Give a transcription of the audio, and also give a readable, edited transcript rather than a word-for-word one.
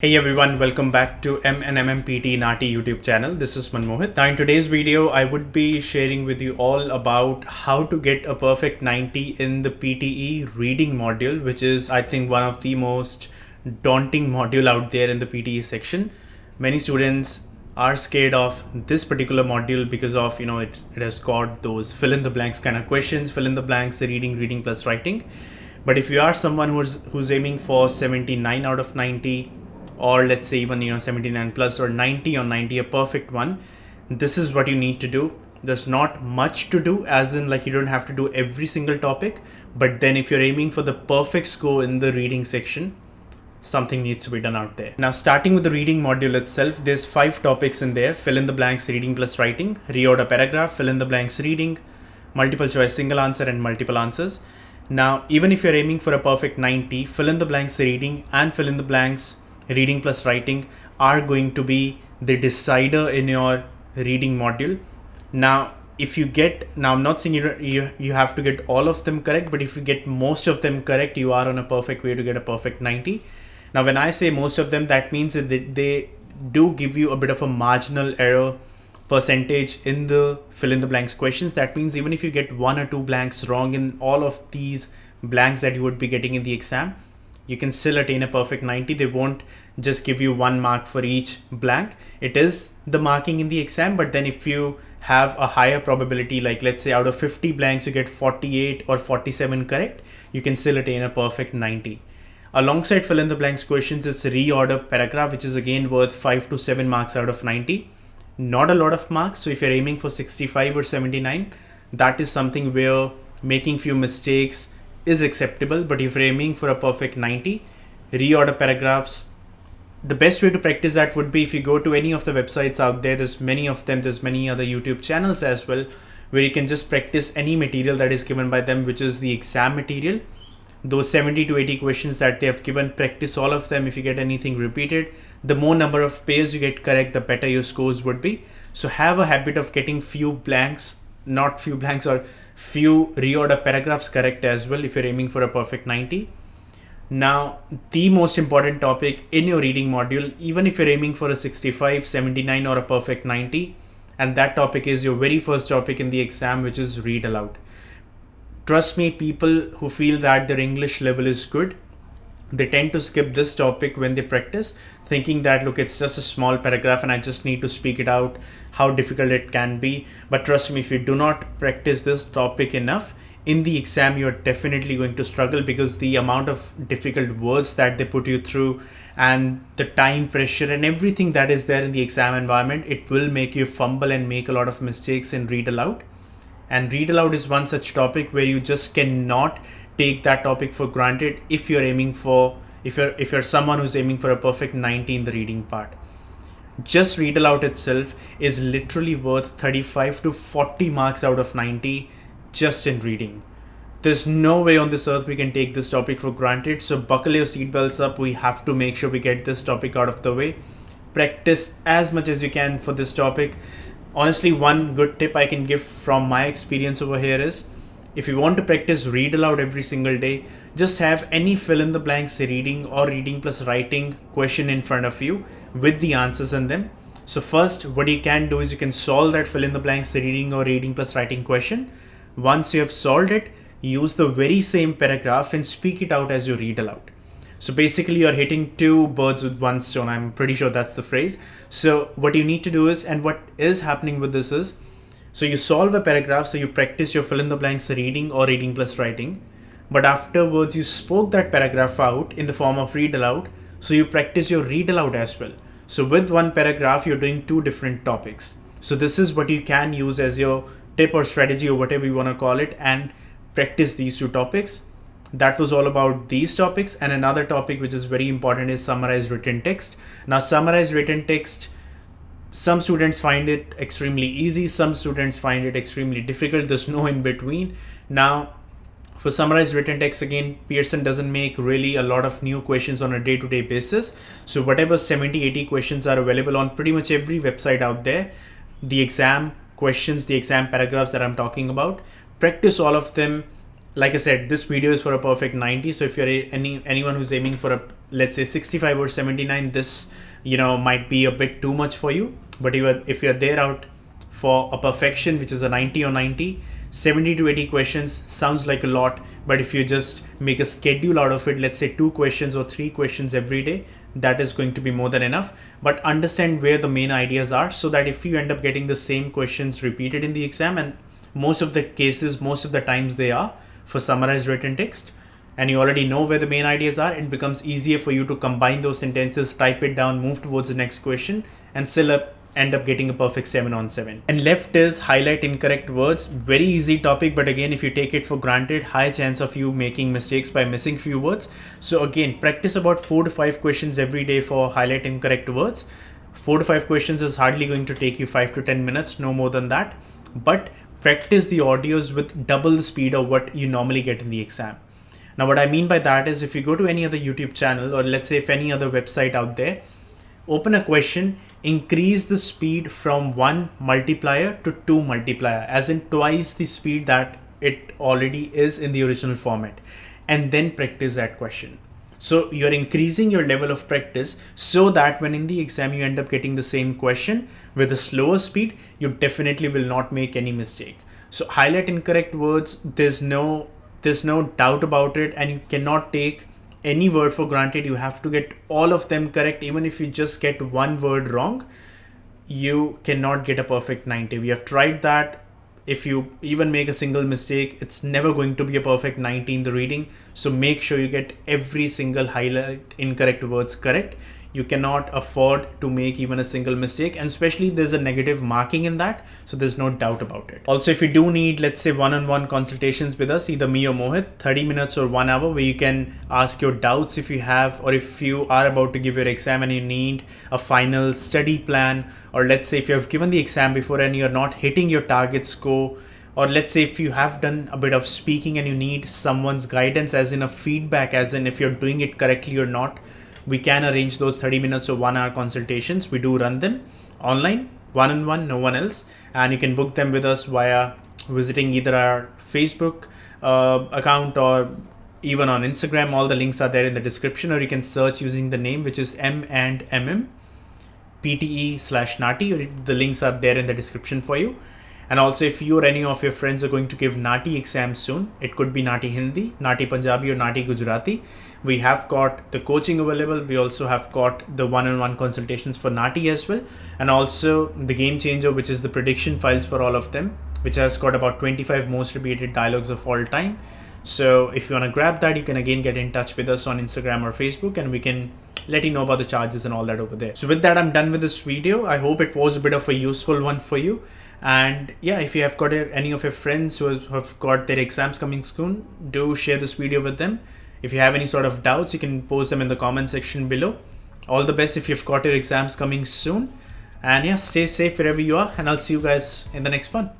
Hey everyone, welcome back to MNMM PTE NAATI YouTube channel. This is Manmohit. Now in today's video, I would be sharing with you all about how to get a perfect 90 in the PTE Reading module, which is I think one of the most daunting module out there in the PTE section. Many students are scared of this particular module because of, it has got those fill in the blanks kind of questions, fill in the blanks, the reading plus writing. But if you are someone who's aiming for 79 out of 90, or let's say even 79 plus or 90 on 90, a perfect one, this is what you need to do. There's not much to do, as in like you don't have to do every single topic, but then if you're aiming for the perfect score in the reading section, something needs to be done out there. Now starting with the reading module itself, there's 5 topics in there: fill in the blanks, reading plus writing, reorder paragraph, fill in the blanks, reading, multiple choice single answer, and multiple answers. Now even if you're aiming for a perfect 90, fill in the blanks, reading, and fill in the blanks, reading plus writing are going to be the decider in your reading module. Now if you get, now I'm not saying you have to get all of them correct, but if you get most of them correct, you are on a perfect way to get a perfect 90. Now when I say most of them, that means that they do give you a bit of a marginal error percentage in the fill in the blanks questions. That means even if you get 1 or 2 blanks wrong in all of these blanks that you would be getting in the exam, you can still attain a perfect 90. They won't just give you 1 mark for each blank. It is the marking in the exam, but then if you have a higher probability, like let's say out of 50 blanks you get 48 or 47 correct, you can still attain a perfect 90. Alongside fill in the blanks questions is reorder paragraph, which is again worth 5 to 7 marks out of 90. Not a lot of marks, so if you're aiming for 65 or 79, that is something where making few mistakes is acceptable. But if you're aiming for a perfect 90, reorder paragraphs, the best way to practice that would be if you go to any of the websites out there. There's many of them, there's many other YouTube channels as well, where you can just practice any material that is given by them, which is the exam material. Those 70 to 80 questions that they have given, practice all of them. If you get anything repeated, the more number of pairs you get correct, the better your scores would be. So have a habit of getting few blanks, not few blanks, or few reorder paragraphs correct as well if you're aiming for a perfect 90. Now the most important topic in your reading module, even if you're aiming for a 65, 79 or a perfect 90, and that topic is your very first topic in the exam, which is read aloud. Trust me, people who feel that their English level is good, they tend to skip this topic when they practice, thinking that look, it's just a small paragraph and I just need to speak it out, how difficult it can be. But trust me, if you do not practice this topic enough, in the exam you're definitely going to struggle, because the amount of difficult words that they put you through and the time pressure and everything that is there in the exam environment, it will make you fumble and make a lot of mistakes in read aloud. And read aloud is one such topic where you just cannot take that topic for granted if you're aiming for, if you're someone who's aiming for a perfect 90 in the reading part. Just read aloud itself is literally worth 35 to 40 marks out of 90 just in reading. There's no way on this earth we can take this topic for granted. So buckle your seatbelts up. We have to make sure we get this topic out of the way. Practice as much as you can for this topic. Honestly, one good tip I can give from my experience over here is, if you want to practice read aloud every single day, just have any fill in the blanks reading or reading plus writing question in front of you with the answers in them. So first, what you can do is you can solve that fill in the blanks reading or reading plus writing question. Once you have solved it, use the very same paragraph and speak it out as you read aloud. So basically you're hitting 2 birds with 1 stone. I'm pretty sure that's the phrase. So what you need to do is, and what is happening with this is, so you solve a paragraph, so you practice your fill in the blanks reading or reading plus writing, but afterwards you spoke that paragraph out in the form of read aloud, so you practice your read aloud as well. So with one paragraph you're doing 2 different topics. So this is what you can use as your tip or strategy or whatever you want to call it, and practice these 2 topics. That was all about these topics. And another topic which is very important is summarized written text. Now summarized written text, some students find it extremely easy, some students find it extremely difficult. There's no in between. Now for summarized written text, again, Pearson doesn't make really a lot of new questions on a day-to-day basis. So whatever 70-80 questions are available on pretty much every website out there, the exam questions, the exam paragraphs that I'm talking about, practice all of them like I said, this video is for a perfect 90. So if you're anyone who's aiming for a, let's say 65 or 79, this, might be a bit too much for you. But if you're there out for a perfection, which is a 90 or 90, 70 to 80 questions sounds like a lot. But if you just make a schedule out of it, let's say 2 questions or 3 questions every day, that is going to be more than enough. But understand where the main ideas are, so that if you end up getting the same questions repeated in the exam, and most of the cases, most of the times they are for summarized written text, and you already know where the main ideas are, it becomes easier for you to combine those sentences, type it down, move towards the next question, and still end up getting a perfect 7 on 7. And left is highlight incorrect words. Very easy topic, but again, if you take it for granted, high chance of you making mistakes by missing few words. So again, practice about 4 to 5 questions every day for highlight incorrect words. 4 to 5 questions is hardly going to take you 5 to 10 minutes, no more than that. But practice the audios with double the speed of what you normally get in the exam. Now, what I mean by that is, if you go to any other YouTube channel, or let's say if any other website out there, open a question, increase the speed from 1 multiplier to 2 multiplier, as in twice the speed that it already is in the original format, and then practice that question. So you're increasing your level of practice, so that when in the exam you end up getting the same question with a slower speed, you definitely will not make any mistake. So highlight incorrect words, there's no doubt about it, and you cannot take any word for granted. You have to get all of them correct. Even if you just get one word wrong, you cannot get a perfect 90. We have tried that. If you even make a single mistake, it's never going to be a perfect 90 in the reading. So make sure you get every single highlight incorrect words correct. You cannot afford to make even a single mistake, and especially there's a negative marking in that, so there's no doubt about it. Also, if you do need, let's say, one-on-one consultations with us, either me or Mohit, 30 minutes or 1 hour, where you can ask your doubts if you have, or if you are about to give your exam and you need a final study plan, or let's say if you have given the exam before and you're not hitting your target score, or let's say if you have done a bit of speaking and you need someone's guidance, as in a feedback, as in if you're doing it correctly or not, we can arrange those 30 minutes or 1 hour consultations. We do run them online, one-on-one, no one else. And you can book them with us via visiting either our Facebook account or even on Instagram. All the links are there in the description, or you can search using the name, which is M&MM PTE/NAATI, or the links are there in the description for you. And also, if you or any of your friends are going to give NAATI exams soon, it could be NAATI Hindi, NAATI Punjabi, or NAATI Gujarati, we have got the coaching available. We also have got the one-on-one consultations for NAATI as well, and also the game changer, which is the prediction files for all of them, which has got about 25 most repeated dialogues of all time. So if you want to grab that, you can again get in touch with us on Instagram or Facebook, and we can let you know about the charges and all that over there. So with that, I'm done with this video. I hope it was a bit of a useful one for you. And yeah, if you have got any of your friends who have got their exams coming soon, do share this video with them. If you have any sort of doubts, you can post them in the comment section below. All the best if you've got your exams coming soon. And yeah, stay safe wherever you are, and I'll see you guys in the next one.